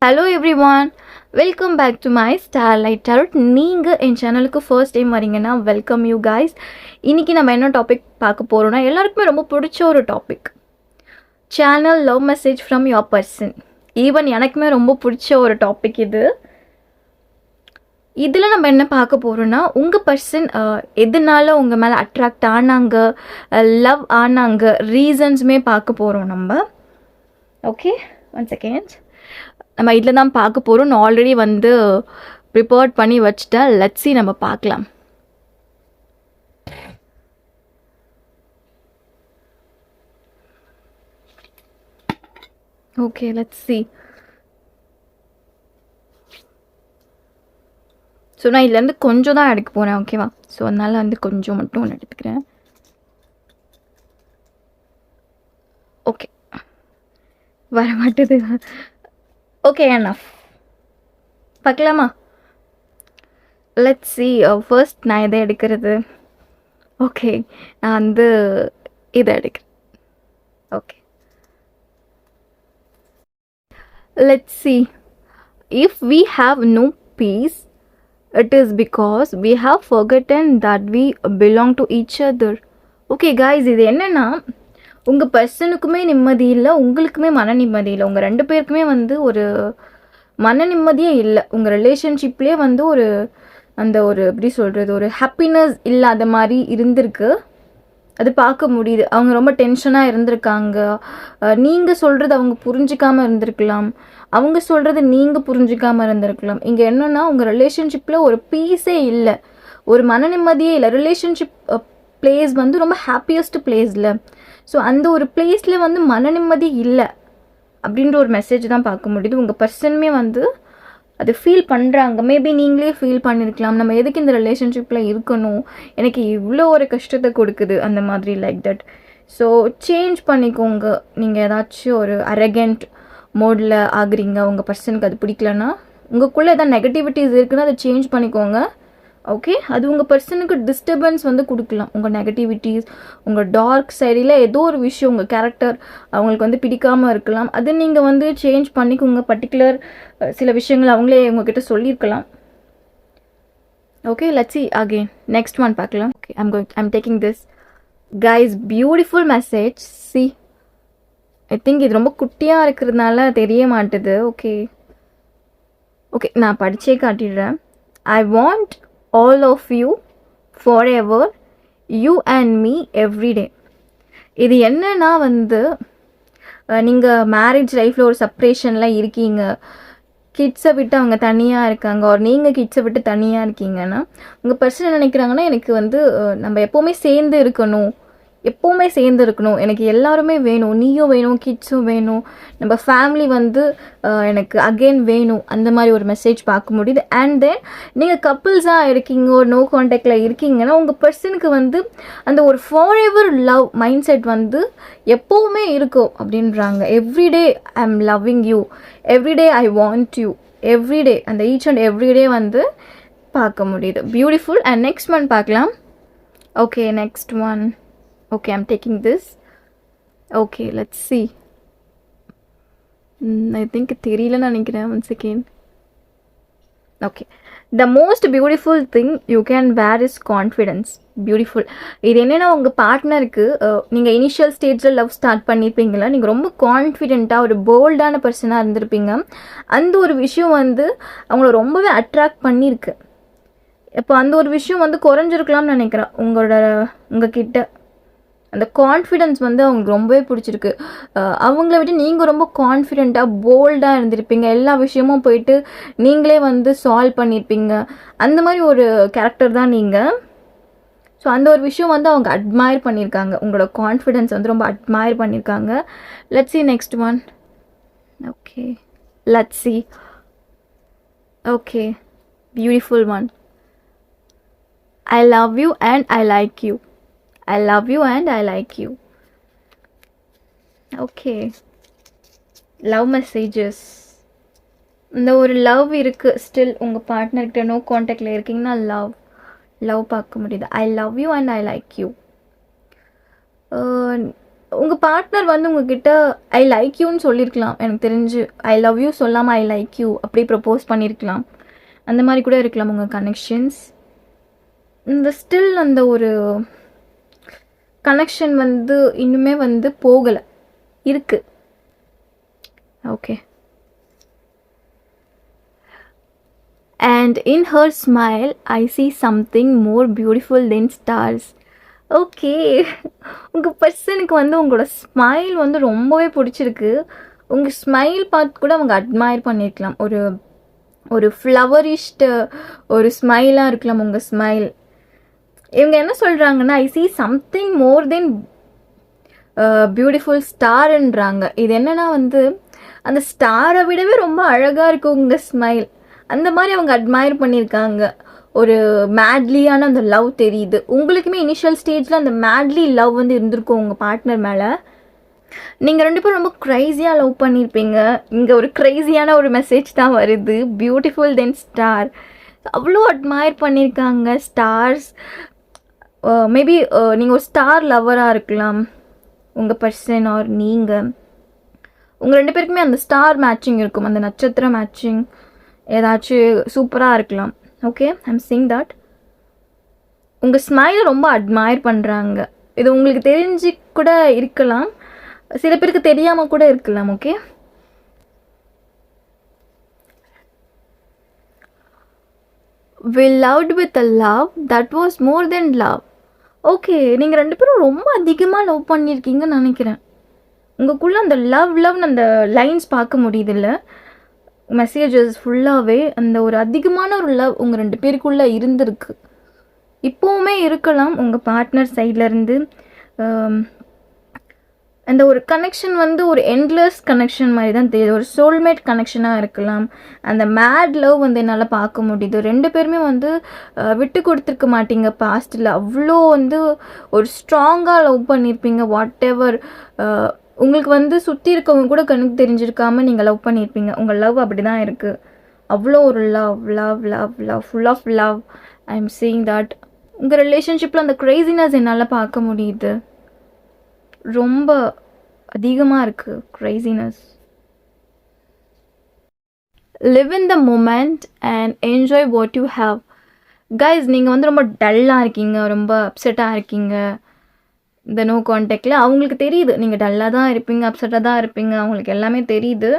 Hello everyone, welcome back to my starlight tarot. நீங்கள் என் சேனலுக்கு ஃபர்ஸ்ட் டைம் வரீங்கன்னா வெல்கம் யூ கைஸ். இன்றைக்கி நம்ம என்ன டாபிக் பார்க்க போகிறோன்னா, எல்லாருக்குமே ரொம்ப பிடிச்ச ஒரு topic, channel love message from your person. Even எனக்குமே ரொம்ப பிடிச்ச ஒரு டாபிக் இது. இதில் நம்ம என்ன பார்க்க போகிறோன்னா, உங்கள் பர்சன் எதனால உங்கள் மேலே அட்ராக்ட் ஆனாங்க, லவ் ஆனாங்க, ரீசன்ஸுமே பார்க்க போகிறோம் நம்ம. Okay, 1 second. நம்ம இதில் தான் பார்க்க போகிறோம். நான் ஆல்ரெடி ப்ரிப்பேர்ட் பண்ணி வச்சுட்டேன். லெட்ஸ் சி, நம்ம பார்க்கலாம். Okay, let's C. ஸோ நான் இதுலேருந்து கொஞ்சம் தான் எடுக்க போகிறேன், ஓகேவா? ஸோ அதனால் கொஞ்சம் மட்டும் ஒன்று எடுத்துக்கிறேன். ஓகே, வர மாட்டேது. Okay, enough. பார்க்கலாமா? Let's see. ஃபர்ஸ்ட் நான் எதை எடுக்கிறது? ஓகே, நான் இதை எடுக்கிறேன். Okay, let's see. If we have no peace, it is because we have forgotten that we belong to each other. Okay guys, இது என்னென்னா, உங்கள் பர்சனுக்குமே நிம்மதி இல்லை, உங்களுக்குமே மன நிம்மதி இல்லை. உங்கள் 2 பேருக்குமே ஒரு மன நிம்மதியே இல்லை. உங்கள் ரிலேஷன்ஷிப்லேயே ஒரு எப்படி சொல்கிறது, ஒரு ஹாப்பினஸ் இல்லாத மாதிரி இருந்திருக்கு. அது பார்க்க முடியுது. அவங்க ரொம்ப டென்ஷனாக இருந்திருக்காங்க. நீங்கள் சொல்கிறது அவங்க புரிஞ்சிக்காமல் இருந்திருக்கலாம், அவங்க சொல்கிறது நீங்கள் புரிஞ்சிக்காமல் இருந்திருக்கலாம். இங்கே என்னென்னா, உங்கள் ரிலேஷன்ஷிப்பில் ஒரு பீஸே இல்லை, ஒரு மன நிம்மதியே இல்லை. ரிலேஷன்ஷிப் பிளேஸ் ரொம்ப ஹாப்பியஸ்ட் பிளேஸில். ஸோ அந்த ஒரு பிளேஸில் மன நிம்மதி இல்லை அப்படின்ற ஒரு மெசேஜ் தான் பார்க்க முடியுது. உங்கள் பர்சனுமே அது ஃபீல் பண்ணுறாங்க. மேபி நீங்களே ஃபீல் பண்ணியிருக்கலாம், நம்ம எதுக்கு இந்த ரிலேஷன்ஷிப்பில் இருக்கணும், எனக்கு இவ்வளோ ஒரு கஷ்டத்தை கொடுக்குது, அந்த மாதிரி லைக் தட். ஸோ சேஞ்ச் பண்ணிக்கோங்க. நீங்கள் ஏதாச்சும் ஒரு அரகண்ட் மோடில் ஆகுறீங்க, உங்கள் பர்சனுக்கு அது பிடிக்கலன்னா, உங்களுக்குள்ளே எதாவது நெகட்டிவிட்டிஸ் இருக்குன்னா அதை சேஞ்ச் பண்ணிக்கோங்க. ஓகே, அது உங்கள் பர்சனுக்கு டிஸ்டர்பன்ஸ் கொடுக்கலாம். உங்கள் நெகட்டிவிட்டிஸ், உங்கள் டார்க் சைடில் ஏதோ ஒரு விஷயம், உங்கள் கேரக்டர் அவங்களுக்கு பிடிக்காமல் இருக்கலாம். அது நீங்கள் சேஞ்ச் பண்ணிக்கோங்க. பர்டிகுலர் சில விஷயங்கள் அவங்களே உங்ககிட்ட சொல்லியிருக்கலாம். Okay, let's see again. Next one பார்க்கலாம். Okay, I'm taking this guys, beautiful message. See, I think இது ரொம்ப குட்டியாக இருக்கிறதுனால தெரிய மாட்டுது. ஓகே ஓகே, நான் படித்தே காட்டிடுறேன். I want all of you forever, you and me every day. இது என்னன்னா, நீங்கள் மேரேஜ் லைஃப்பில் ஒரு செப்ரேஷனில் இருக்கீங்க, கிட்ஸை விட்டு அவங்க தனியாக இருக்காங்க, ஒரு நீங்கள் கிட்ஸை விட்டு தனியாக இருக்கீங்கன்னா, உங்கள் பர்சன் நினைக்கிறாங்கன்னா, எனக்கு நம்ம எப்போவுமே சேர்ந்து இருக்கணும், எப்போவுமே சேர்ந்து இருக்கணும், எனக்கு எல்லாருமே வேணும், நீயும் வேணும், கிட்ஸும் வேணும், நம்ம ஃபேமிலி எனக்கு அகெயின் வேணும், அந்த மாதிரி ஒரு மெசேஜ் பார்க்க முடியுது. அண்ட் தென் நீங்கள் கப்புள்ஸாக இருக்கீங்க, ஒரு நோ கான்டாக்டில் இருக்கீங்கன்னா, உங்கள் பர்சனுக்கு அந்த ஒரு for ever love mind set எப்போவுமே இருக்கும் அப்படின்றாங்க. Everyday I am loving you, everyday I want you, everyday, அந்த ஈச் அண்ட் எவ்ரிடே பார்க்க முடியுது. பியூட்டிஃபுல். அண்ட் நெக்ஸ்ட் ஒன் பார்க்கலாம். Okay, next one. Okay, I'm taking this. Okay, let's see. I think தெரியல நினைக்கிறேன். 1 second. Okay. The most beautiful thing you can wear is confidence. Beautiful. இது என்னென்னா, உங்கள் பார்ட்னருக்கு நீங்கள் initial ஸ்டேஜில் லவ் ஸ்டார்ட் பண்ணியிருப்பீங்களா, நீங்கள் ரொம்ப கான்ஃபிடென்ட்டாக ஒரு போல்டான பர்சனாக இருந்திருப்பீங்க. அந்த ஒரு விஷயம் அவங்கள ரொம்பவே அட்ராக்ட் பண்ணியிருக்கு. இப்போ அந்த ஒரு விஷயம் குறைஞ்சிருக்கலாம்னு நினைக்கிறேன். உங்ககிட்ட அந்த கான்ஃபிடென்ஸ் அவங்களுக்கு ரொம்பவே பிடிச்சிருக்கு. அவங்கள விட்டு நீங்கள் ரொம்ப கான்ஃபிடென்ட்டாக போல்டாக இருந்திருப்பீங்க. எல்லா விஷயமும் போயிட்டு நீங்களே சால்வ் பண்ணியிருப்பீங்க. அந்த மாதிரி ஒரு கேரக்டர் தான் நீங்கள். ஸோ அந்த ஒரு விஷயம் அவங்க அட்மையர் பண்ணியிருக்காங்க. உங்களோட கான்ஃபிடென்ஸ் ரொம்ப அட்மையர் பண்ணியிருக்காங்க. Let's see next one. Okay, let's C. Okay, beautiful one. I love you and I like you. I love you and I like you. Okay. Love messages. இந்த ஒரு லவ் இருக்குது still. உங்கள் பார்ட்னர்கிட்ட no கான்டாக்டில் இருக்கீங்கன்னா love பார்க்க முடியுது. I love you and I like you. உங்கள் partner வந்து உங்ககிட்ட ஐ லைக் யூன்னு சொல்லியிருக்கலாம். எனக்கு தெரிஞ்சு ஐ லவ் யூ சொல்லாமல் ஐ லைக் யூ அப்படி ப்ரப்போஸ் பண்ணியிருக்கலாம். அந்த மாதிரி கூட இருக்கலாம் உங்கள் கனெக்ஷன்ஸ். இந்த ஸ்டில் அந்த ஒரு கனெக்ஷன் வந்து இன்னுமே வந்து போகலை, இருக்குது. Okay. And in her smile, I see something more beautiful than stars. Okay, உங்கள் பர்சனுக்கு வந்து உங்களோட ஸ்மைல் வந்து ரொம்பவே பிடிச்சிருக்கு. உங்கள் ஸ்மைல் பார்த்து கூட அவங்க அட்மையர் பண்ணியிருக்கலாம். ஒரு ஒரு ஃப்ளவரிஷ்டு ஒரு ஸ்மைலாக இருக்கலாம் உங்கள் ஸ்மைல். இவங்க என்ன சொல்கிறாங்கன்னா, ஐ சி சம்திங் மோர் தென் பியூட்டிஃபுல் ஸ்டார்ன்றாங்க. இது என்னென்னா வந்து அந்த ஸ்டாரை விடவே ரொம்ப அழகாக இருக்குது உங்கள் ஸ்மைல். அந்த மாதிரி அவங்க அட்மையர் பண்ணியிருக்காங்க. ஒரு மேட்லியான அந்த லவ் தெரியுது. உங்களுக்குமே இனிஷியல் ஸ்டேஜில் அந்த மேட்லி லவ் வந்து இருந்திருக்கும் உங்கள் பார்ட்னர் மேலே. நீங்கள் 2 பேரும் ரொம்ப க்ரைஸியாக லவ் பண்ணியிருப்பீங்க. இங்கே ஒரு க்ரைஸியான ஒரு மெசேஜ் தான் வருது, பியூட்டிஃபுல் தென் ஸ்டார். அவ்வளோ அட்மையர் பண்ணியிருக்காங்க ஸ்டார்ஸ். மேபி நீங்கள் ஒரு ஸ்டார் லவராக இருக்கலாம் உங்கள் பர்சன் ஆர் நீங்கள். உங்கள் 2 பேருக்குமே அந்த ஸ்டார் மேட்சிங் இருக்கும், அந்த நட்சத்திர மேட்சிங் ஏதாச்சும் சூப்பராக இருக்கலாம். Okay, I'm seeing that. உங்கள் ஸ்மைலை ரொம்ப அட்மையர் பண்ணுறாங்க. இது உங்களுக்கு தெரிஞ்சு கூட இருக்கலாம், சில பேருக்கு தெரியாமல் கூட இருக்கலாம். Okay, we loved with a love that was more than love. Okay, நீங்கள் 2 பேரும் ரொம்ப அதிகமாக லவ் பண்ணியிருக்கீங்கன்னு நினைக்கிறேன். உங்களுக்குள்ளே அந்த லவ்னு அந்த லைன்ஸ் பார்க்க முடியுதில்ல, மெசேஜஸ் ஃபுல்லாகவே அந்த ஒரு அதிகமான ஒரு லவ் உங்கள் 2 பேருக்குள்ளே இருந்திருக்கு. இப்போவுமே இருக்கலாம் உங்கள் பார்ட்னர் சைட்லேருந்து. அந்த ஒரு கனெக்ஷன் வந்து ஒரு எண்ட்லெஸ் கனெக்ஷன் மாதிரி தான் தெரியுது. ஒரு சோல்மேட் கனெக்ஷனாக இருக்கலாம். அந்த மேட் லவ் வந்து என்னால் பார்க்க முடியுது. 2 பேருமே வந்து விட்டு கொடுத்துருக்க மாட்டீங்க பாஸ்ட்டில். அவ்வளோ வந்து ஒரு ஸ்ட்ராங்காக லவ் பண்ணியிருப்பீங்க. வாட் எவர் உங்களுக்கு வந்து சுற்றி இருக்கவங்க கூட கண்ணுக்கு தெரிஞ்சிருக்காமல் நீங்கள் லவ் பண்ணியிருப்பீங்க. உங்கள் லவ் அப்படி தான் இருக்குது. அவ்வளோ ஒரு love love love love full of love. I am seeing that. உங்கள் ரிலேஷன்ஷிப்பில் அந்த க்ரேசினஸ் என்னால் பார்க்க முடியுது. ரொம்ப அதிகமாக இருக்குது craziness. Live in the moment and enjoy what you have. Guys, நீங்கள் வந்து ரொம்ப டல்லாக இருக்கீங்க, ரொம்ப அப்செட்டாக இருக்கீங்க இந்த நோ கான்டாக்டில். அவங்களுக்கு தெரியுது நீங்கள் டல்லாக தான் இருப்பீங்க, அப்செட்டாக தான் இருப்பீங்க, அவங்களுக்கு எல்லாமே தெரியுது.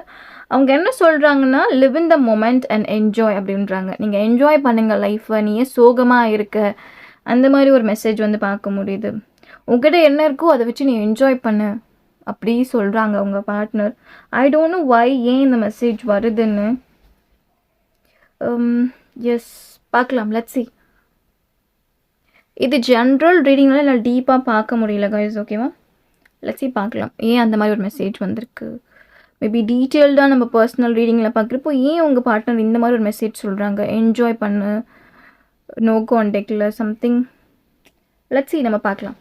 அவங்க என்ன சொல்கிறாங்கன்னா, live in the moment and enjoy அப்படின்றாங்க. நீங்கள் என்ஜாய் பண்ணுங்கள் லைஃப்பை, நீ ஏன் சோகமாக இருக்க, அந்த மாதிரி ஒரு மெசேஜ் வந்து பார்க்க முடியுது. உங்ககிட்ட என்ன இருக்கோ அதை வச்சு நீ என்ஜாய் பண்ணு அப்படி சொல்கிறாங்க உங்கள் partner. I don't know why ஏன் இந்த மெசேஜ் வருதுன்னு. எஸ், பார்க்கலாம், லெட்ஸ் சி. இது ஜென்ரல் ரீடிங்னால என்னால் டீப்பாக பார்க்க முடியல கைஸ். ஓகேவா, லெட்ஸ் சி, பார்க்கலாம் ஏன் அந்த மாதிரி ஒரு மெசேஜ் வந்திருக்கு. மேபி டீட்டெயில்டாக நம்ம பர்சனல் ரீடிங்கில் பார்க்குறப்போ ஏன் உங்கள் பார்ட்னர் இந்த மாதிரி ஒரு மெசேஜ் சொல்கிறாங்க, என்ஜாய் பண்ணு நோ கான்டாக்டில் சம்திங். லெட்ஸ் சி, நம்ம பார்க்கலாம்.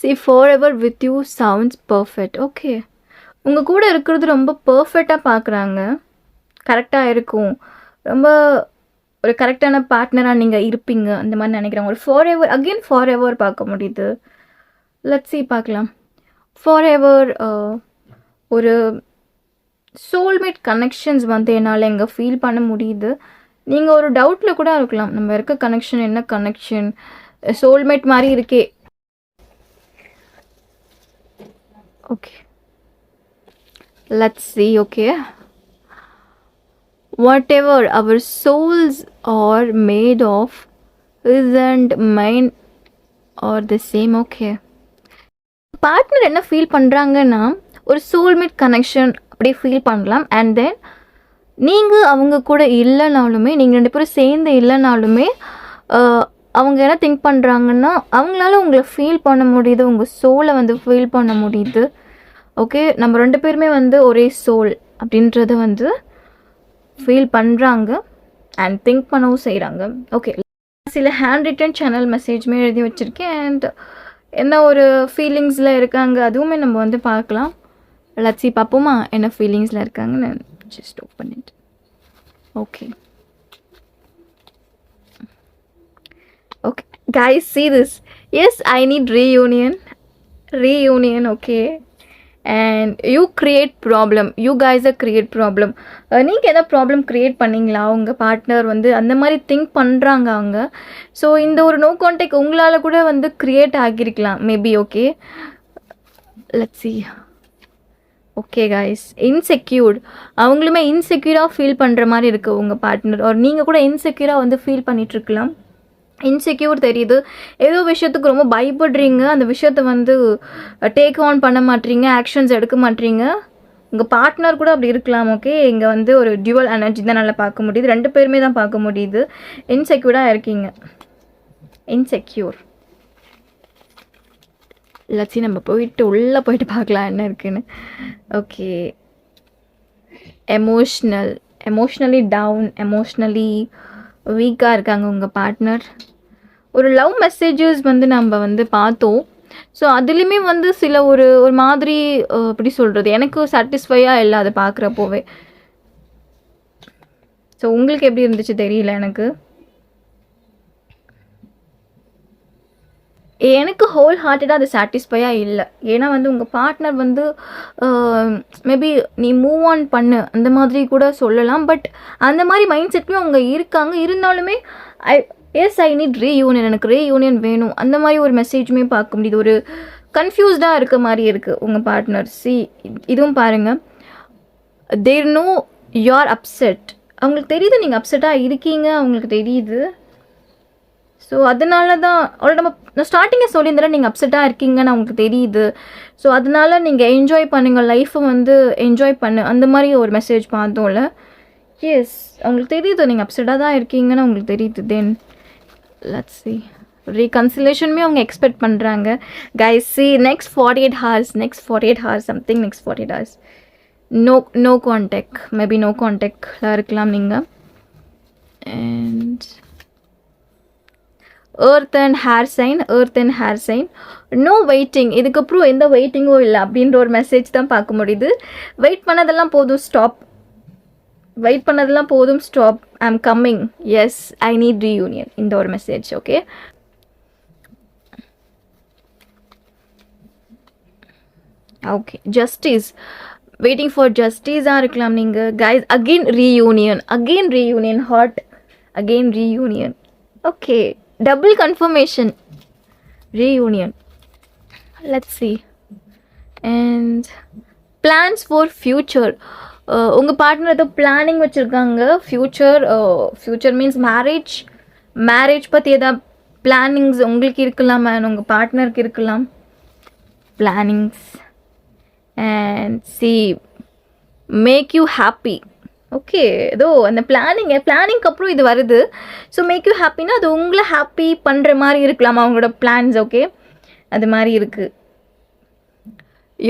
See, forever with you sounds perfect. Okay, உங்கள் கூட இருக்கிறது ரொம்ப பர்ஃபெக்டாக பார்க்குறாங்க. கரெக்டாக இருக்கும், ரொம்ப ஒரு கரெக்டான பார்ட்னராக நீங்கள் இருப்பீங்க அந்த மாதிரி நினைக்கிறாங்க. ஒரு ஃபார் எவர் பார்க்க முடியுது. லெட்ஸ் சி, பார்க்கலாம். ஃபார் எவர் ஒரு சோல்மேட் கனெக்ஷன்ஸ் வந்து என்னால் எங்கே ஃபீல் பண்ண முடியுது. நீங்கள் ஒரு டவுட்டில் கூட இருக்கலாம், நம்ம இருக்க கனெக்ஷன் என்ன கனெக்ஷன், சோல்மேட் மாதிரி இருக்கே. Okay, let's see. Okay, whatever our souls are made of isn't mine or the same. Okay, partner என்ன ஃபீல் பண்ணுறாங்கன்னா, ஒரு சோல்மேட் கனெக்ஷன் அப்படியே ஃபீல் பண்ணலாம். அண்ட் தென் நீங்கள் அவங்க கூட இல்லைனாலுமே, நீங்கள் 2 பேரும் சேர்ந்து இல்லைனாலுமே அவங்க என்ன திங்க் பண்ணுறாங்கன்னா, அவங்களால உங்களை ஃபீல் பண்ண முடியுது, உங்கள் சோலை வந்து ஃபீல் பண்ண முடியுது. ஓகே, நம்ம 2 பேருமே வந்து ஒரே சோல் அப்படின்றத வந்து ஃபீல் பண்ணுறாங்க அண்ட் திங்க் பண்ணவும் செய்கிறாங்க. ஓகே, சில ஹேண்ட் ரிட்டன் சேனல் மெசேஜுமே எழுதி வச்சுருக்கேன். அண்ட் என்ன ஒரு ஃபீலிங்ஸில் இருக்காங்க அதுவுமே நம்ம வந்து பார்க்கலாம். லட்சி பார்ப்போமா என்ன ஃபீலிங்ஸில் இருக்காங்கன்னு. Just open it. Okay, Guys, see this. Yes, I need reunion. Reunion, okay. And you create problem. You guys are create problem. நீங்கள் எதாவது ப்ராப்ளம் க்ரியேட் பண்ணிங்களா? உங்கள் பார்ட்னர் வந்து அந்த மாதிரி திங்க் பண்ணுறாங்க அவங்க. ஸோ இந்த ஒரு நோ கான்டாக்ட் உங்களால் கூட வந்து க்ரியேட் ஆகியிருக்கலாம் maybe. Okay, let's see. Okay guys, insecured. அவங்களுமே இன்செக்யூராக ஃபீல் பண்ணுற மாதிரி இருக்குது உங்கள் பார்ட்னர். ஒரு நீங்கள் கூட இன்செக்யூராக வந்து ஃபீல் பண்ணிகிட்ருக்கலாம். இன்செக்யூர் தெரியுது. ஏதோ விஷயத்துக்கு ரொம்ப பயப்படுறீங்க. அந்த விஷயத்தை வந்து டேக் ஆன் பண்ண மாட்டீங்க, ஆக்ஷன்ஸ் எடுக்க மாட்டீங்க. உங்கள் பார்ட்னர் கூட அப்படி இருக்கலாம். ஓகே, இங்கே வந்து ஒரு டியூவல் எனர்ஜி தான் நல்லா பார்க்க முடியுது. 2 பேருமே தான் பார்க்க முடியுது. இன்செக்யூர்டாக இருக்கீங்க. இன்செக்யூர். இல்லாச்சி நம்ம போயிட்டு உள்ளே போயிட்டு பார்க்கலாம் என்ன இருக்குன்னு. ஓகே, எமோஷ்னலி டவுன், எமோஷ்னலி வீக்காக இருக்காங்க உங்கள் பார்ட்னர். ஒரு லவ் மெசேஜஸ் வந்து நம்ம வந்து பார்த்தோம். ஸோ அதுலேயுமே வந்து சில ஒரு மாதிரி எப்படி சொல்கிறது, எனக்கு சாட்டிஸ்ஃபையாக இல்லை அதை பார்க்குறப்போவே. ஸோ உங்களுக்கு எப்படி இருந்துச்சு தெரியல. எனக்கு ஹோல் ஹார்ட்டடாக அது சாட்டிஸ்ஃபையாக இல்லை. ஏன்னா வந்து உங்கள் பார்ட்னர் வந்து மேபி நீ மூவ் ஆன் பண்ணு அந்த மாதிரி கூட சொல்லலாம். பட் அந்த மாதிரி மைண்ட் செட்லேயும் அவங்க இருக்காங்க. இருந்தாலுமே ஐ நீட் ரீயூனியன், எனக்கு ரீயூனியன் வேணும் அந்த மாதிரி ஒரு மெசேஜுமே பார்க்க முடியுது. ஒரு கன்ஃபியூஸ்டாக இருக்க மாதிரி இருக்குது உங்கள் பார்ட்னர். இதுவும் பாருங்கள், there know you are upset. அவங்களுக்கு தெரியுது நீங்கள் அப்செட்டாக இருக்கீங்க, அவங்களுக்கு தெரியுது. ஸோ அதனால தான் நான் ஸ்டார்டிங்கே சொல்லியிருந்தேன் நீங்கள் அப்செட்டாக இருக்கீங்கன்னு அவங்களுக்கு தெரியுது. ஸோ அதனால நீங்கள் என்ஜாய் பண்ணுங்கள், லைஃப்பை வந்து என்ஜாய் பண்ணு அந்த மாதிரி ஒரு மெசேஜ் பார்த்தோம்ல. எஸ், அவங்களுக்கு தெரியுது நீங்கள் அப்செட்டாக தான் இருக்கீங்கன்னு அவங்களுக்கு தெரியுது. Then let's see. ரீகன்சிலேஷனுமே அவங்க எக்ஸ்பெக்ட் பண்ணுறாங்க. Guys see, next 48 hours something, next 48 hours no contact, maybe no contact இருக்கலாம் நீங்கள். And earth and hair sign, no waiting. இதுக்கப்புறம் எந்த வெயிட்டிங்கும் இல்லை அப்படின்ற ஒரு மெசேஜ் தான் பார்க்க முடியுது. வெயிட் பண்ணதெல்லாம் போதும், stop. I'm coming. Yes, I need reunion. இந்த ஒரு message. Okay, okay. Justice, waiting for ஜஸ்டிஸாக இருக்கலாம் நீங்கள். Guys, again reunion, heart, again reunion. Okay, double confirmation, reunion. Let's see. And plans for future. உங்கள் பார்ட்னர் ஏதோ planning வச்சுருக்காங்க. Future means marriage பற்றி ஏதாவது பிளானிங்ஸ் உங்களுக்கு இருக்கலாம், உங்கள் பார்ட்னருக்கு இருக்கலாம் plannings. And see, make you happy. Okay, ஏதோ அந்த பிளானிங்க்கு அப்புறம் இது வருது. ஸோ மேக் யூ ஹாப்பினா அது உங்களை ஹாப்பி பண்ணுற மாதிரி இருக்கலாம் அவங்களோட பிளான்ஸ். ஓகே, அது மாதிரி இருக்குது.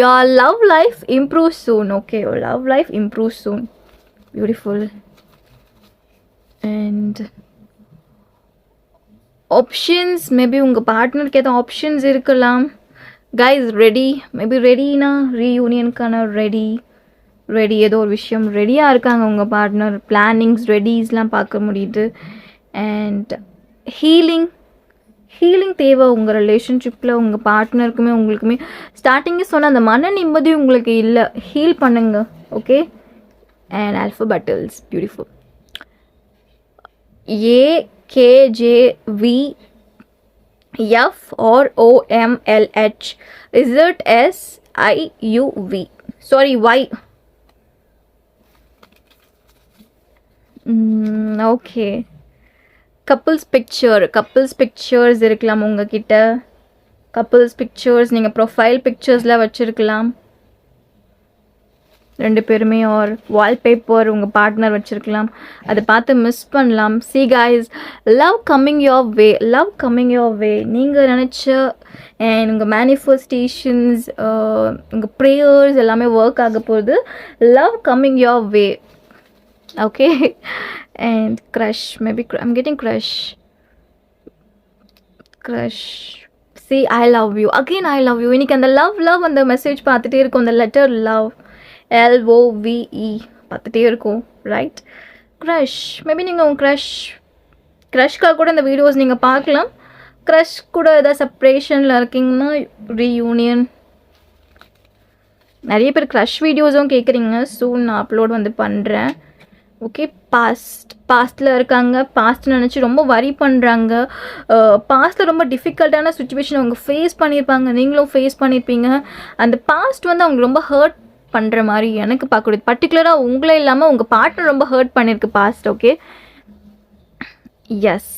your love life improves soon. okay, your love life improves soon. Beautiful. And options, maybe உங்கள் பார்ட்னருக்கு ஏதோ ஆப்ஷன்ஸ் இருக்கலாம். guys, ரெடி, மேபி ரெடினா ரீயூனியனுக்கான ரெடி ஏதோ ஒரு விஷயம் ரெடியாக இருக்காங்க உங்கள் பார்ட்னர். பிளானிங்ஸ், ரெடிஸ்லாம் பார்க்க முடியுது. அண்ட் ஹீலிங் தேவை உங்கள் ரிலேஷன்ஷிப்பில். உங்கள் பார்ட்னருக்குமே உங்களுக்குமே ஸ்டார்டிங்கே சொன்ன அந்த மன நிம்மதி உங்களுக்கு இல்லை. ஹீல் பண்ணுங்க. ஓகே, அண்ட் ஆல்ஃபபெட்டல்ஸ், beautiful. AKJVFROMLH ZSIUV. sorry, Y. Okay, couples pictures இருக்கலாம் உங்ககிட்ட. கப்புள்ஸ் பிக்சர்ஸ் நீங்கள் ப்ரொஃபைல் பிக்சர்ஸில் வச்சுருக்கலாம் 2 பேருமே. ஆர் வால்பேப்பர் உங்கள் பார்ட்னர் வச்சுருக்கலாம், அதை பார்த்து மிஸ் பண்ணலாம். see guys, love coming your way. நீங்கள் நினச்ச அண்ட் உங்கள் மேனிஃபெஸ்டேஷன்ஸ், உங்கள் ப்ரேயர்ஸ் எல்லாமே ஒர்க் ஆக போகுது. love coming your way. okay. And crush, maybe I'm getting crush. see, I love you, again I love you. இன்னைக்கு அந்த love அந்த மெசேஜ் பார்த்துட்டே இருக்கும். அந்த லெட்டர் love, LOVE பார்த்துட்டே இருக்கும். ரைட், க்ரஷ், மேபி நீங்கள் உங்கள் க்ரஷ்காக கூட இந்த வீடியோஸ் நீங்கள் பார்க்கலாம். க்ரஷ் கூட ஏதாவது செப்ரேஷனில் இருக்கீங்கன்னா ரீயூனியன். நிறைய பேர் க்ரஷ் வீடியோஸும் கேட்குறீங்க, சூன் நான் அப்லோட் வந்து பண்ணுறேன். ஓகே, பாஸ்ட்டில் இருக்காங்க, பாஸ்ட் நினச்சி ரொம்ப வரி பண்ணுறாங்க. பாஸ்ட்டில் ரொம்ப டிஃபிகல்ட்டான சுச்சுவேஷன் அவங்க ஃபேஸ் பண்ணியிருப்பாங்க, நீங்களும் ஃபேஸ் பண்ணியிருப்பீங்க. அந்த பாஸ்ட் வந்து அவங்க ரொம்ப ஹர்ட் பண்ணுற மாதிரி எனக்கு பார்க்கக்கூடாது. பர்டிகுலராக உங்களே இல்லாமல் உங்கள் பார்ட்னர் ரொம்ப ஹர்ட் பண்ணியிருக்கு பாஸ்ட். ஓகே, எஸ்,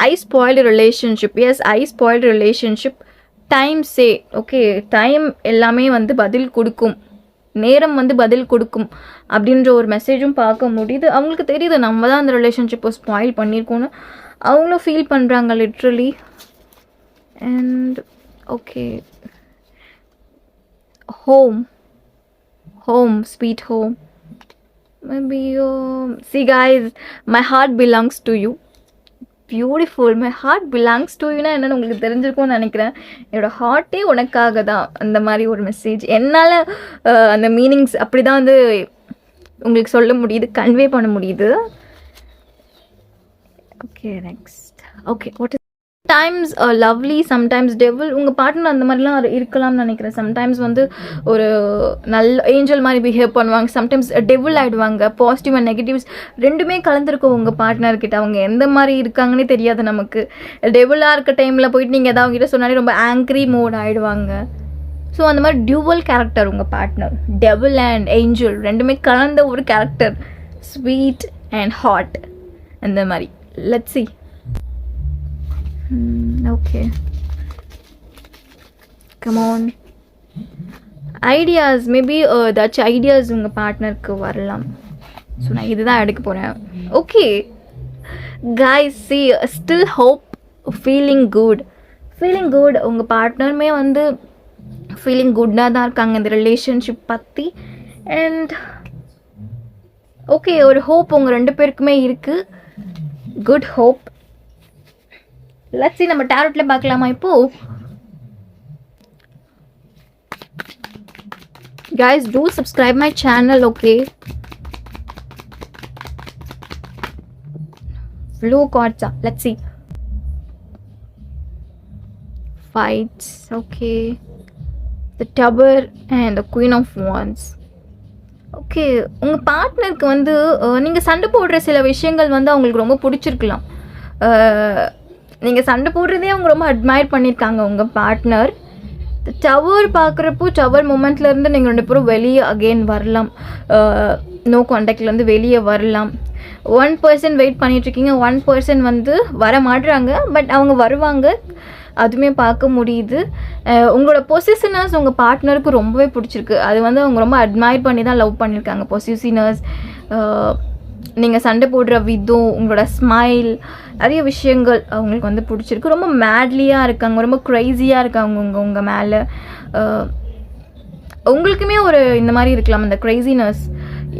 ஐ ஸ்பாயில்டு ரிலேஷன்ஷிப். எஸ், ஐ ஸ்பாயில்டு ரிலேஷன்ஷிப். டைம் சே, ஓகே, டைம் எல்லாமே வந்து பதில் கொடுக்கும், நேரம் வந்து பதில் கொடுக்கும் அப்படின்ற ஒரு மெசேஜும் பார்க்க முடியுது. அவங்களுக்கு தெரியுது நம்ம தான் அந்த ரிலேஷன்ஷிப்பை ஸ்பாயில் பண்ணியிருக்கோன்னு அவங்களும் ஃபீல் பண்ணுறாங்க literally. And okay, home, sweet home, maybe see guys, my heart belongs to you. Beautiful, my heart belongs to யூனா என்னென்னு உங்களுக்கு தெரிஞ்சிருக்கும்னு நினைக்கிறேன். என்னோடய ஹார்ட்டே உனக்காக தான், அந்த மாதிரி ஒரு மெசேஜ். என்னால் அந்த மீனிங்ஸ் அப்படி தான் வந்து உங்களுக்கு சொல்ல முடியுது, கன்வே பண்ண முடியுது. Okay, next. Okay, what is times lovely, sometimes devil. உங்கள் பார்ட்னர் அந்த மாதிரிலாம் இருக்கலாம்னு நினைக்கிறேன். சம்டைம்ஸ் வந்து ஒரு நல்ல ஏஞ்சல் மாதிரி பிஹேவ் பண்ணுவாங்க, சம்டைம்ஸ் டெவில் ஆகிடுவாங்க. பாசிட்டிவ் அண்ட் நெகட்டிவ்ஸ் ரெண்டுமே கலந்துருக்கும் உங்கள் பார்ட்னர்கிட்ட. அவங்க எந்த மாதிரி இருக்காங்கன்னே தெரியாது நமக்கு. டெவிலாக இருக்க டைமில் போயிட்டு நீங்கள் எதாவது அவங்ககிட்ட சொன்னாலே ரொம்ப ஆங்க்ரி மோட் ஆகிடுவாங்க. ஸோ அந்த மாதிரி டியூவல் கேரக்டர் உங்கள் பார்ட்னர். டெவில் அண்ட் ஏஞ்சல் ரெண்டுமே கலந்த ஒரு கேரக்டர், ஸ்வீட் அண்ட் ஹாட் அந்த மாதிரி. Let's see. Okay, come on. Ideas, maybe ஏதாச்சும் ஐடியாஸ் உங்கள் பார்ட்னருக்கு வரலாம். ஸோ நான் இதுதான் எடுக்க போகிறேன். Okay guys, see, still hope, feeling good. உங்கள் பார்ட்னருமே வந்து ஃபீலிங் குட்டாக தான் இருக்காங்க இந்த ரிலேஷன்ஷிப் பற்றி. அண்ட் ஓகே, ஒரு ஹோப் உங்கள் ரெண்டு பேருக்குமே இருக்குது, குட் ஹோப். லெட்ஸ் see, நம்ம டாரோட்ல பார்க்கலாமா இப்போ? guys, do subscribe my channel, okay? Blue cards, let's see. Fights, okay. The Tower and the Queen of Wands. Okay, உங்கள் பார்ட்னருக்கு வந்து நீங்கள் சண்டை போடுற சில விஷயங்கள் வந்து அவங்களுக்கு ரொம்ப பிடிச்சிருக்கலாம். நீங்கள் சண்டை போடுறதே அவங்க ரொம்ப அட்மையர் பண்ணியிருக்காங்க உங்கள் பார்ட்னர். டவர் பார்க்குறப்போ டவர் மூமெண்ட்லேருந்து நீங்கள் ரெண்டு பேரும் வெளியே அகெயின் வரலாம், நோ கான்டாக்ட்லேருந்து வெளியே வரலாம். 1% வெயிட் பண்ணிகிட்ருக்கீங்க, 1% வந்து வர மாட்டுறாங்க, பட் அவங்க வருவாங்க, அதுவுமே பார்க்க முடியுது. உங்களோட பொசிஷனர்ஸ் உங்கள் பார்ட்னருக்கு ரொம்பவே பிடிச்சிருக்கு. அது வந்து அவங்க ரொம்ப அட்மையர் பண்ணி தான் லவ் பண்ணியிருக்காங்க. பொசிஷனர்ஸ், நீங்கள் சண்டை போடுற விதம், உங்களோட ஸ்மைல், நிறைய விஷயங்கள் அவங்களுக்கு வந்து பிடிச்சிருக்கு. ரொம்ப மேட்லியாக இருக்காங்க, ரொம்ப க்ரைஸியாக இருக்காங்க உங்கள் மேலே. உங்களுக்குமே ஒரு இந்த மாதிரி இருக்கலாம், அந்த க்ரைஸினஸ்.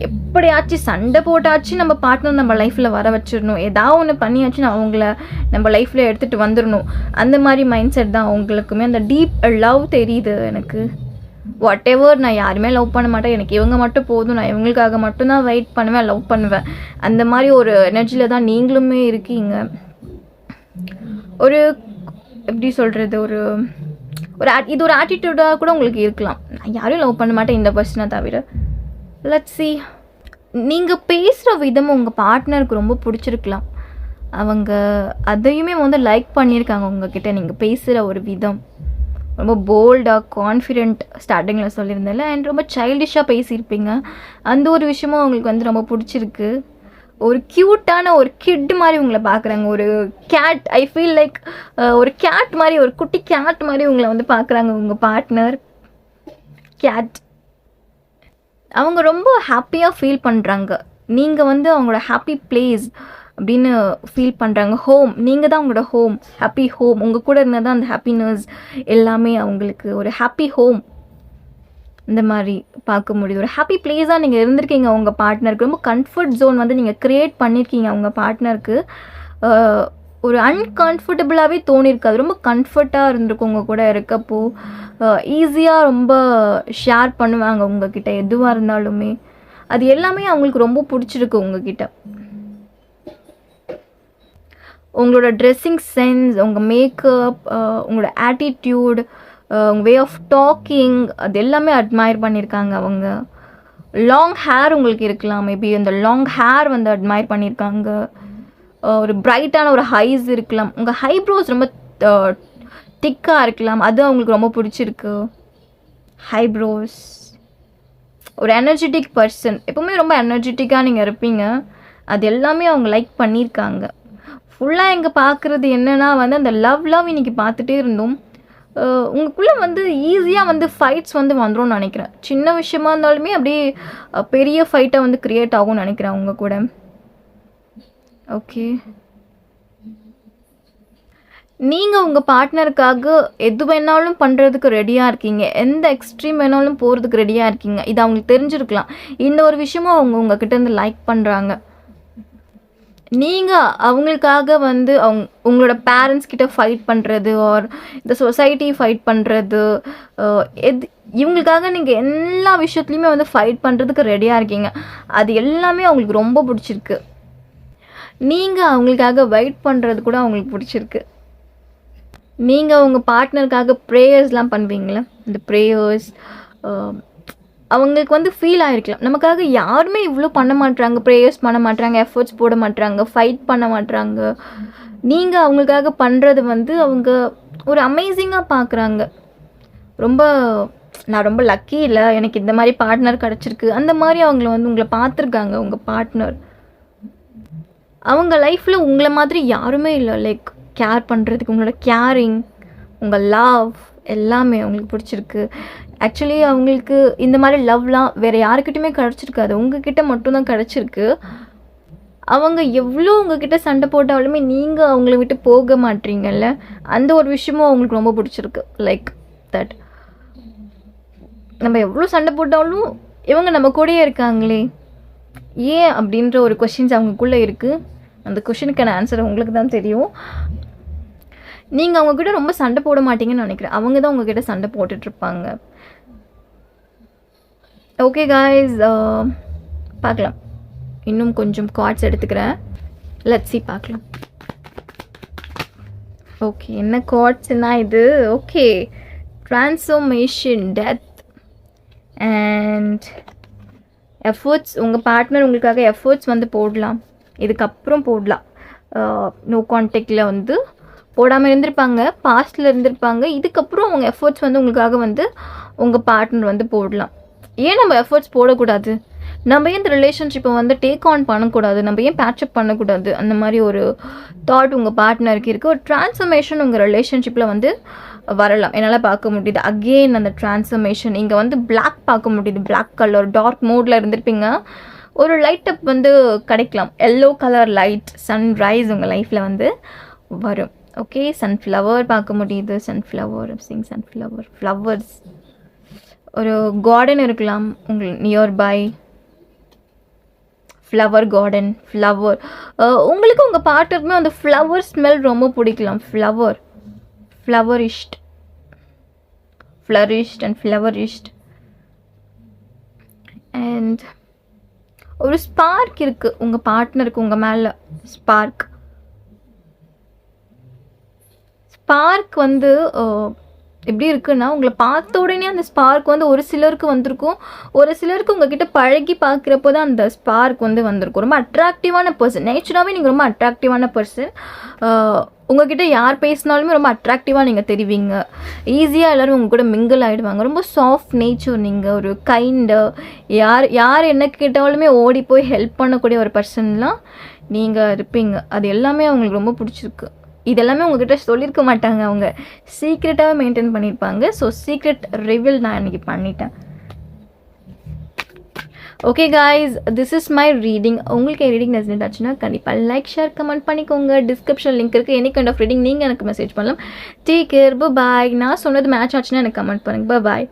எப்படியாச்சும் சண்டை போட்டாச்சு நம்ம பார்ட்னர் நம்ம லைஃப்பில் வர வச்சிடணும், ஏதாவது ஒன்று பண்ணியாச்சு நான் அவங்கள நம்ம லைஃப்பில் எடுத்துகிட்டு வந்துடணும், அந்த மாதிரி மைண்ட் செட் தான் அவங்களுக்குமே. அந்த டீப் லவ் தெரியுது எனக்கு. வாட் எவர், நான் யாருமே லவ் பண்ண மாட்டேன், எனக்கு இவங்க மட்டும் போதும், நான் இவங்களுக்காக மட்டும்தான் வெயிட் பண்ணுவேன், லவ் பண்ணுவேன், அந்த மாதிரி ஒரு எனர்ஜியில் தான் நீங்களுமே இருக்கீங்க. ஒரு எப்படி சொல்கிறது, ஒரு இது ஒரு ஆட்டிடியூடாக கூட உங்களுக்கு இருக்கலாம். நான் யாரையும் லவ் பண்ண மாட்டேன் இந்த பர்சனை தவிர. லெட்ஸ் see, நீங்கள் பேசுகிற விதம் உங்கள் பார்ட்னருக்கு ரொம்ப பிடிச்சிருக்கலாம். அவங்க அதையுமே வந்து லைக் பண்ணியிருக்காங்க உங்ககிட்ட. நீங்கள் பேசுகிற ஒரு விதம் ரொம்ப போல்டாக, கான்ஃபிடென்ட், ஸ்டார்டிங்கில் சொல்லியிருந்தேன்ல, அண்ட் ரொம்ப சைல்டிஷாக பேசியிருப்பீங்க. அந்த ஒரு விஷயமும் அவங்களுக்கு வந்து ரொம்ப பிடிச்சிருக்கு. ஒரு க்யூட்டான ஒரு கிட் மாதிரி உங்களை பார்க்குறாங்க. ஒரு கேட், ஐ ஃபீல் லைக் ஒரு கேட் மாதிரி, ஒரு குட்டி கேட் மாதிரி உங்களை வந்து பார்க்குறாங்க உங்கள் பார்ட்னர். கேட், அவங்க ரொம்ப ஹாப்பியாக ஃபீல் பண்ணுறாங்க. நீங்கள் வந்து அவங்களோட ஹாப்பி பிளேஸ் அப்படின்னு ஃபீல் பண்ணுறாங்க. ஹோம், நீங்கள் தான் அவங்களோட ஹோம், ஹாப்பி ஹோம். உங்கள் கூட இருந்தால் தான் அந்த ஹாப்பினஸ் எல்லாமே அவங்களுக்கு ஒரு ஹாப்பி ஹோம் இந்த மாதிரி பார்க்க முடியுது. ஒரு ஹாப்பி பிளேஸாக நீங்கள் இருந்திருக்கீங்க உங்கள் பார்ட்னருக்கு. ரொம்ப கம்ஃபர்ட் ஜோன் வந்து நீங்கள் க்ரியேட் பண்ணியிருக்கீங்க உங்கள் பார்ட்னருக்கு. ஒரு அன்கம்ஃபர்டபுளாகவே தோணியிருக்காது, ரொம்ப கம்ஃபர்ட்டாக இருந்திருக்கும் உங்கள் கூட இருக்கப்போ. ஈஸியாக ரொம்ப ஷேர் பண்ணுவாங்க உங்ககிட்ட எதுவாக இருந்தாலுமே. அது எல்லாமே அவங்களுக்கு ரொம்ப பிடிச்சிருக்கு உங்ககிட்ட. உங்களோட ட்ரெஸ்ஸிங் சென்ஸ், உங்கள் மேக்கப், உங்களோட ஆட்டிடியூட், உங்கள் வே ஆஃப் டாக்கிங், அது எல்லாமே அட்மையர் பண்ணியிருக்காங்க அவங்க. லாங் ஹேர் உங்களுக்கு இருக்கலாம், மேபி அந்த லாங் ஹேர் வந்து அட்மையர் பண்ணியிருக்காங்க. ஒரு பிரைட்டான ஒரு ஹைஸ் இருக்கலாம், உங்கள் ஹைப்ரோஸ் ரொம்ப திக்காக இருக்கலாம், அது அவங்களுக்கு ரொம்ப பிடிச்சிருக்கு. ஹைப்ரோஸ், ஒரு எனர்ஜெட்டிக் பர்சன், எப்போவுமே ரொம்ப எனர்ஜெட்டிக்காக நீங்கள் இருப்பீங்க, அது எல்லாமே அவங்க லைக் பண்ணியிருக்காங்க. ஃபுல்லாக எங்கே பார்க்குறது என்னென்னா வந்து அந்த லவ் இன்றைக்கி பார்த்துட்டே இருந்தோம். உங்களுக்குள்ளே வந்து ஈஸியாக வந்து ஃபைட்ஸ் வந்து வந்துடும்னு நினைக்கிறேன். சின்ன விஷயமா இருந்தாலுமே அப்படியே பெரிய ஃபைட்டாக வந்து க்ரியேட் ஆகும்னு நினைக்கிறேன் அவங்க கூட. ஓகே, நீங்கள் உங்கள் பார்ட்னருக்காக எது வேணாலும் பண்ணுறதுக்கு ரெடியாக இருக்கீங்க, எந்த எக்ஸ்ட்ரீம் வேணாலும் போகிறதுக்கு ரெடியாக இருக்கீங்க. இது அவங்களுக்கு தெரிஞ்சிருக்கலாம். இந்த ஒரு விஷயமும் அவங்க உங்ககிட்டேருந்து லைக் பண்ணுறாங்க. நீங்கள் அவங்களுக்காக வந்து உங்களோட பேரண்ட்ஸ் கிட்ட ஃபைட் பண்ணுறது, ஆர் இந்த சொசைட்டி ஃபைட் பண்ணுறது, இவங்களுக்காக நீங்கள் எல்லா விஷயத்துலையுமே வந்து ஃபைட் பண்ணுறதுக்கு ரெடியாக இருக்கீங்க. அது எல்லாமே அவங்களுக்கு ரொம்ப பிடிச்சிருக்கு. நீங்கள் அவங்களுக்காக வெயிட் பண்ணுறது கூட அவங்களுக்கு பிடிச்சிருக்கு. நீங்கள் உங்கள் பார்ட்னருக்காக ப்ரேயர்ஸ்லாம் பண்ணுவீங்களே, இந்த ப்ரேயர்ஸ் அவங்களுக்கு வந்து ஃபீல் ஆகிருக்கலாம், நமக்காக யாருமே இவ்வளோ பண்ண மாட்டுறாங்க, ப்ரேயர்ஸ் பண்ண மாட்டுறாங்க, எஃபர்ட்ஸ் போட மாட்டுறாங்க, ஃபைட் பண்ண மாட்டுறாங்க. நீங்கள் அவங்களுக்காக பண்ணுறது வந்து அவங்க ஒரு அமேசிங்காக பார்க்குறாங்க. நான் ரொம்ப லக்கி இல்லை, எனக்கு இந்த மாதிரி பார்ட்னர் கிடச்சிருக்கு, அந்த மாதிரி அவங்கள வந்து உங்களை பார்த்துருக்காங்க. உங்கள் பார்ட்னர் அவங்க லைஃப்பில் உங்களை மாதிரி யாருமே இல்லை, லைக் கேர் பண்ணுறதுக்கு. உங்களோட கேரிங், உங்கள் லவ் எல்லாமே அவங்களுக்கு பிடிச்சிருக்கு. ஆக்சுவலி அவங்களுக்கு இந்த மாதிரி லவ்லாம் வேறு யாருக்கிட்டையுமே கிடச்சிருக்காது, உங்ககிட்ட மட்டும்தான் கிடச்சிருக்கு. அவங்க எவ்வளோ உங்ககிட்ட சண்டை போட்டாலுமே நீங்கள் அவங்கள விட்டு போக மாட்டீங்கல்ல, அந்த ஒரு விஷயமும் அவங்களுக்கு ரொம்ப பிடிச்சிருக்கு. லைக் தட், நம்ம எவ்வளோ சண்டை போட்டாலும் இவங்க நம்ம கூடயே இருக்காங்களே ஏன் அப்படின்ற ஒரு கொஷின்ஸ் அவங்களுக்குள்ளே இருக்குது. அந்த கொஷினுக்கான ஆன்சர் உங்களுக்கு தான் தெரியும். நீங்கள் அவங்கக்கிட்ட ரொம்ப சண்டை போட மாட்டீங்கன்னு நினைக்கிறேன், அவங்க தான் உங்ககிட்ட சண்டை போட்டுட்ருப்பாங்க. ஓகே காய்ஸ், பார்க்கலாம். இன்னும் கொஞ்சம் கார்ட்ஸ் எடுத்துக்கிறேன். லெட்ஸ் சி, பார்க்கலாம். ஓகே, என்ன கார்ட்ஸ்னா இது? Okay, transformation, death and efforts. உங்கள் பார்ட்னர் உங்களுக்காக எஃபர்ட்ஸ் வந்து போடலாம், இதுக்கப்புறம் போடலாம். நோ கான்டாக்டில் வந்து போடாமல் இருந்திருப்பாங்க, பாஸ்டில் இருந்திருப்பாங்க. இதுக்கப்புறம் அவங்க எஃபர்ட்ஸ் வந்து உங்களுக்காக வந்து உங்கள் பார்ட்னர் வந்து போடலாம். ஏன் நம்ம எஃபர்ட்ஸ் போடக்கூடாது? நம்ம ஏன் இந்த ரிலேஷன்ஷிப்பை வந்து டேக் ஆன் பண்ணக்கூடாது? நம்ம ஏன் பேட்சப் பண்ணக்கூடாது? அந்த மாதிரி ஒரு தாட் உங்கள் பார்ட்னருக்கு இருக்குது. ஒரு ட்ரான்ஸ்ஃபர்மேஷன் உங்கள் ரிலேஷன்ஷிப்பில் வந்து வரலாம், என்னால் பார்க்க முடியுது. அகெயின் அந்த ட்ரான்ஸ்ஃபர்மேஷன் இங்கே வந்து பிளாக் பார்க்க முடியுது, பிளாக் கலர் டார்க் மோடில் இருந்திருப்பீங்க. ஒரு லைட் அப் வந்து கிடைக்கலாம், எல்லோ கலர் லைட் சன்ரைஸ் உங்கள் லைஃப்பில் வந்து வரும். ஓகே, சன்ஃப்ளவர் பார்க்க முடியுது, சன்ஃப்ளவர், ஃப்ளவர்ஸ். ஒரு கார்டன் இருக்கலாம் உங்களுக்கு நியர்பை, ஃப்ளவர் கார்டன், ஃப்ளவர். உங்களுக்கு உங்கள் பார்ட்னருக்குமே அந்த ஃப்ளவர் ஸ்மெல் ரொம்ப பிடிக்கலாம். ஃப்ளவரிஷ்ட் அண்ட் ஃப்ளவரிஷ்ட். அண்ட் ஒரு ஸ்பார்க் இருக்குது உங்கள் பார்ட்னருக்கு உங்கள் மேலே. ஸ்பார்க் வந்து எப்படி இருக்குன்னா, உங்களை பார்த்த உடனே அந்த ஸ்பார்க் வந்து ஒரு சிலருக்கு வந்திருக்கும், ஒரு சிலருக்கு உங்ககிட்ட பழகி பார்க்குறப்போ தான் அந்த ஸ்பார்க் வந்து வந்திருக்கும். ரொம்ப அட்ராக்டிவான பர்சன், நேச்சுராகவே நீங்கள் ரொம்ப அட்ராக்டிவான பர்சன். உங்ககிட்ட யார் பேசினாலுமே ரொம்ப அட்ராக்டிவாக நீங்கள் தெரிவிங்க. ஈஸியாக எல்லோரும் உங்கள் கூட மிங்கிள் ஆகிடுவாங்க. ரொம்ப சாஃப்ட் நேச்சர் நீங்கள், ஒரு கைண்டு. யார் என்ன கேட்டாலுமே ஓடி போய் ஹெல்ப் பண்ணக்கூடிய ஒரு பர்சன்லாம் நீங்கள் இருப்பீங்க. அது எல்லாமே அவங்களுக்கு ரொம்ப பிடிச்சிருக்கு. இதெல்லாமே உங்ககிட்ட சொல்லியிருக்க மாட்டாங்க, அவங்க சீக்ரெட்டாக மெயின்டைன் பண்ணியிருப்பாங்க. ஸோ சீக்ரெட் ரிவீல் நான் இன்றைக்கி பண்ணிட்டேன். Okay guys, this is my reading. உங்களுக்கு ரீடிங் ரெசனேட் ஆச்சுன்னா கண்டிப்பாக லைக், ஷேர், கமெண்ட் பண்ணிக்கோங்க. டிஸ்கிரிப்ஷன் லிங்க் இருக்குது, எனி கைண்ட் ஆஃப் ரீடிங் நீங்கள் எனக்கு மெசேஜ் பண்ணலாம். டேக் கேர், பாய். நான் சொன்னது மேட்ச் ஆச்சுன்னா எனக்கு கமெண்ட் பண்ணுங்கள். பாய்.